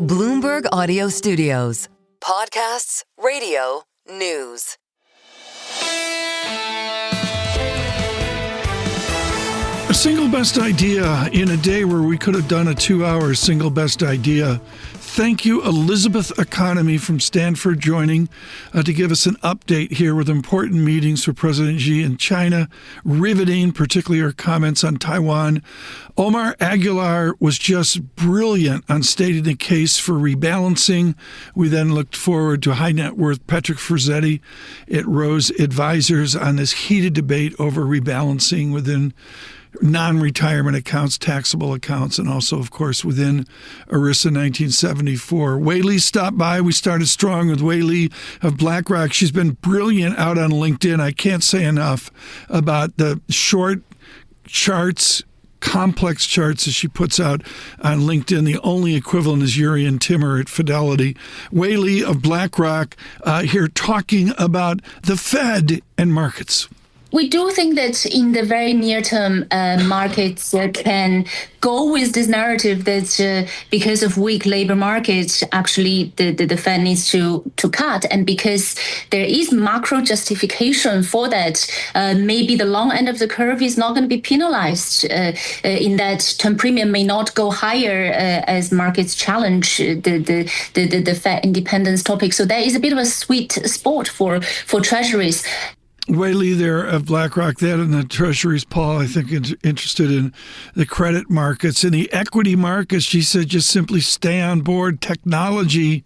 Bloomberg Audio Studios. Podcasts, radio, news. A single best idea in a day where we could have done a 2-hour single best idea. Thank you, Elizabeth Economy from Stanford, joining to give us an update here with important meetings for President Xi in China, riveting, particularly her comments on Taiwan. Omar Aguilar was just brilliant on stating the case for rebalancing. We then looked forward to high net worth Patrick Frazzetti at Rose Advisors on this heated debate over rebalancing within non-retirement accounts, taxable accounts, and also, of course, within ERISA 1974. Wei Li stopped by. We started strong with Wei Li of BlackRock. She's been brilliant out on LinkedIn. I can't say enough about the short charts, complex charts that she puts out on LinkedIn. The only equivalent is Urian Timmer at Fidelity. Wei Li of BlackRock here talking about the Fed and markets. We do think that in the very near term, markets can go with this narrative that because of weak labor markets, actually the Fed needs to cut. And because there is macro justification for that, maybe the long end of the curve is not going to be penalized in that term premium may not go higher as markets challenge the Fed independence topic. So there is a bit of a sweet spot for treasuries. Wei Li there of BlackRock, that and the Treasuries, Paul, I think, is interested in the credit markets. In the equity markets, she said just simply stay on board. Technology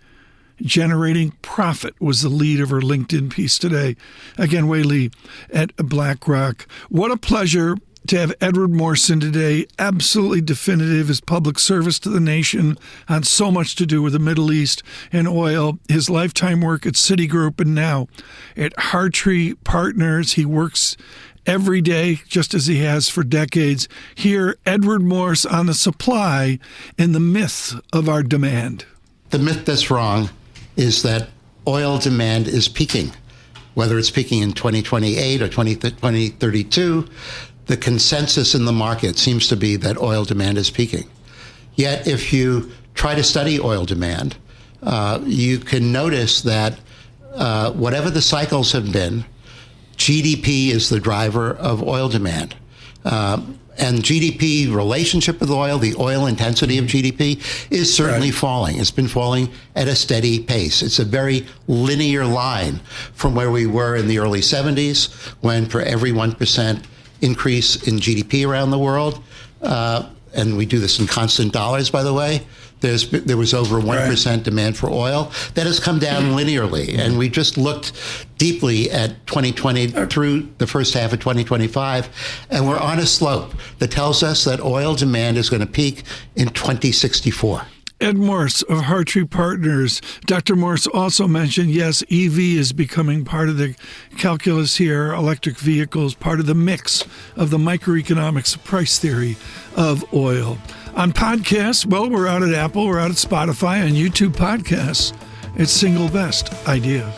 generating profit was the lead of her LinkedIn piece today. Again, Wei Li at BlackRock. What a pleasure to have Edward Morse in today. Absolutely definitive, his public service to the nation on so much to do with the Middle East and oil, his lifetime work at Citigroup and now at Hartree Partners. He works every day, just as he has for decades. Here, Edward Morse on the supply and the myth of our demand. The myth that's wrong is that oil demand is peaking, whether it's peaking in 2028 or 2032. The consensus in the market seems to be that oil demand is peaking. Yet, if you try to study oil demand, you can notice that whatever the cycles have been, GDP is the driver of oil demand. And GDP relationship with oil, the oil intensity of GDP, is certainly falling. It's been falling at a steady pace. It's a very linear line from where we were in the early 70s, when for every 1% increase in GDP around the world, and we do this in constant dollars, by the way, there was over 1% demand for oil. That has come down linearly, and we just looked deeply at 2020 through the first half of 2025, and we're on a slope that tells us that oil demand is going to peak in 2064. Ed Morse of Hartree Partners. Dr. Morse also mentioned, yes, EV is becoming part of the calculus here, electric vehicles, part of the mix of the microeconomics price theory of oil. On podcasts, well, we're out at Apple, we're out at Spotify, on YouTube podcasts. It's Single Best Idea.